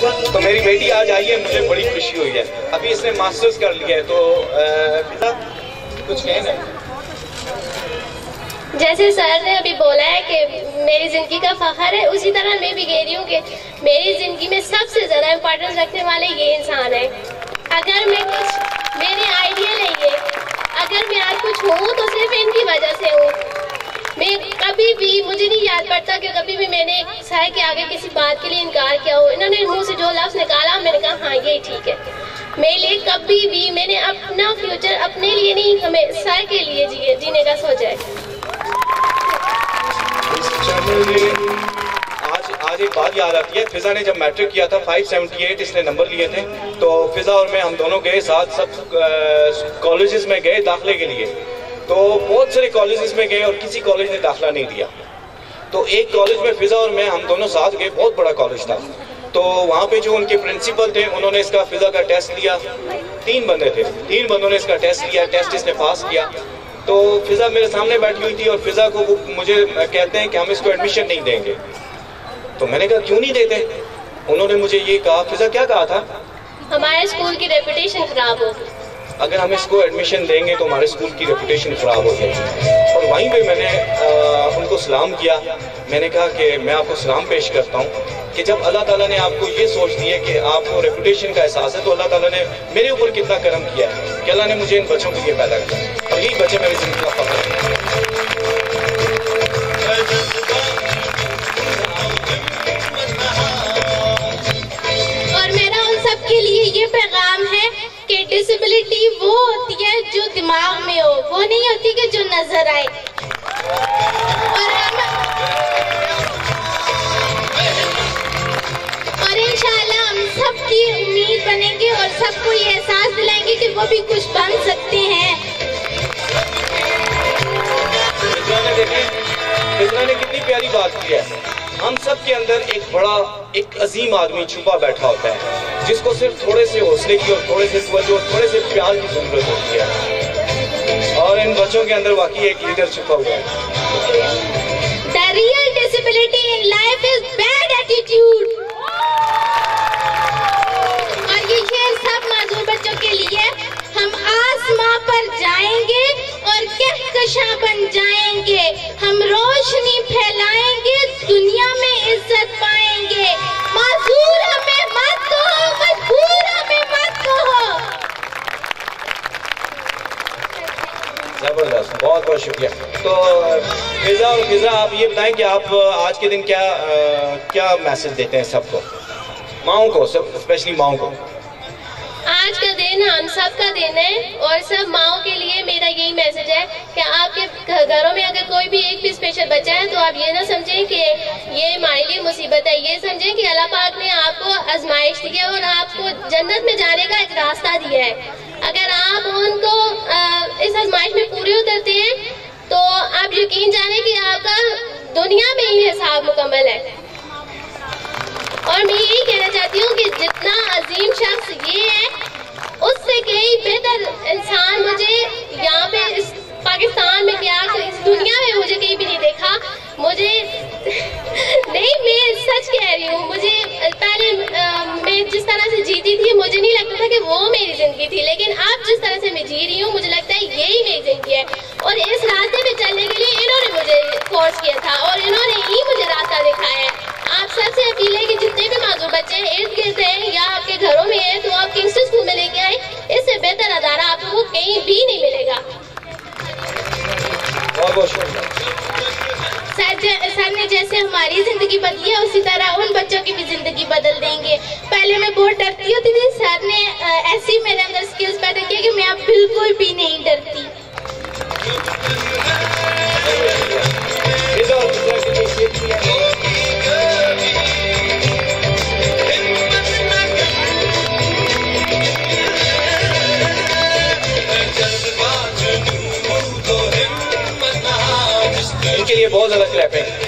तो मेरी बेटी आज आई है, मुझे बड़ी खुशी हुई है। अभी इसने मास्टर्स कर लिया है, तो कुछ कहना है? जैसे सर ने अभी बोला है कि मेरी ज़िंदगी का फख्र है, उसी तरह मैं भी कह रही हूँ कि मेरी ज़िंदगी में सबसे ज़्यादा इम्पोर्टेंस रखने वाले ये इंसान है। अगर मैं कुछ मेरे आइडिया नहीं है, अगर मैं आज कुछ हूँ तो सिर्फ इनकी वजह से हूँ। मैं कभी भी, मुझे नहीं याद पड़ता कि कभी भी मैंने सर के आगे किसी बात के लिए इनकार किया हो। इन्होंने मुँह से जो लफ्ज़ निकाला मैंने कहा हाँ यही ठीक है। मेरे लिए कभी भी मैंने अपना फ्यूचर अपने लिए नहीं, हमें सर के लिए जीने का सोचा है। आज एक बात याद आती है, फिजा ने जब मैट्रिक किया था 578 इसने नंबर लिए थे, तो फिजा और मैं हम दोनों गए साथ, सब कॉलेजेस में गए दाखिले के लिए। तो बहुत सारे कॉलेजेस में गए और किसी कॉलेज ने दाखिला नहीं दिया। तो एक कॉलेज में फिजा और मैं हम दोनों साथ गए, बहुत बड़ा कॉलेज था। तो वहाँ पे जो उनके प्रिंसिपल थे उन्होंने इसका फिजा का टेस्ट लिया। 3 बंदे थे, 3 बंदों ने इसका टेस्ट लिया, टेस्ट इसने पास किया। तो फिजा मेरे सामने बैठी हुई थी और फिजा को वो मुझे कहते हैं कि हम इसको एडमिशन नहीं देंगे। तो मैंने कहा क्यों नहीं देते? उन्होंने मुझे ये कहा, फिजा क्या कहा था? हमारे स्कूल की रेपुटेशन खराब होगी, अगर हम इसको एडमिशन देंगे तो हमारे स्कूल की रेपुटेशन खराब हो जाएगी। और वहीं पे मैंने उनको सलाम किया। मैंने कहा कि मैं आपको सलाम पेश करता हूँ कि जब अल्लाह ताला ने आपको ये सोच दी है कि आपको रेपुटेशन का एहसास है, तो अल्लाह ताला ने मेरे ऊपर कितना करम किया है कि अल्लाह ने मुझे इन बच्चों के लिए पैदा किया। और यही बच्चे मेरी जिंदगी का फख्र है। और मेरा उन सब के लिए ये पैगाम है कि डिसेबिलिटी वो होती है जो दिमाग में हो, वो नहीं होती कि जो नजर आए। और इंशाल्लाह हम सबकी उम्मीद बनेंगे और सबको ये एहसास दिलाएंगे कि वो भी कुछ बन सकते हैं। फिजा ने कितनी प्यारी बात की है। हम सब के अंदर एक अजीम आदमी छुपा बैठा होता है, जिसको सिर्फ थोड़े से हौसले की और थोड़े से तवज्जो और थोड़े से प्यार की जरूरत होती है। और इन बच्चों के अंदर वाकई एक लीडर छुपा हुआ है। The real disability in life is bad attitude। और ये शेर सब माजूर बच्चों के लिए। हम आसमां पर जाएंगे और कहकशां बन जाएंगे, हम रोशनी फैलाएंगे, दुनिया में इज्जत पाएंगे। माजूर हमें मत कहो, मजबूर हमें मत कहो। जबरदस्त, बहुत बहुत शुक्रिया। तो फिजा आप ये बताएं कि आप आज के दिन क्या मैसेज देते हैं सबको, माओं को, सब स्पेशली माओं को? आज का दिन हम सब का दिन है और सब माओं के लिए मेरा यही मैसेज है कि आपके घरों में अगर कोई भी एक भी स्पेशल बच्चा है तो आप ये ना समझें कि ये हमारे लिए मुसीबत है। ये समझें कि अल्लाह पाक ने आपको आजमाइश दी है और आपको जन्नत में जाने का एक रास्ता दिया है। अगर आप उनको इस आजमाइश में पूरे उतरते हैं तो आप यकीन जाने कि आपका दुनिया में ही हिसाब मुकम्मल है। और मैं यही कहना चाहती हूँ कि जितना अजीम शख्स ये है, उससे कई बेहतर इंसान मुझे यहाँ पे इस पाकिस्तान में क्या इस दुनिया में मुझे कहीं भी नहीं देखा। मुझे नहीं, मैं सच कह रही हूँ, मुझे पहले मैं जिस तरह से जीती थी मुझे नहीं लगता था कि वो मेरी जिंदगी थी, लेकिन अब जिस तरह से मैं जी रही हूँ मुझे लगता है यही मेरी जिंदगी है। और इस रास्ते पे चलने के लिए इन्होंने मुझे फोर्स किया था और इन्होंने ही मुझे रास्ता दिखाया है। आप सबसे अपील है कि जितने भी माजूर बच्चे इर्द गिर्द हैं या आपके घरों में हैं तो आप किंगस्टन स्कूल में लेके आए। इससे बेहतर अदारा आप लोगों को कहीं भी नहीं मिलेगा। सर ने जैसे हमारी जिंदगी बदली है उसी तरह उन बच्चों की भी जिंदगी बदल देंगे। पहले मैं बहुत डरती होती थी, सर ने ऐसी मेरे अंदर स्किल्स पैदा किया कि मैं अब बिल्कुल भी नहीं डरती। इनके लिए बहुत ज्यादा क्लैपिंग।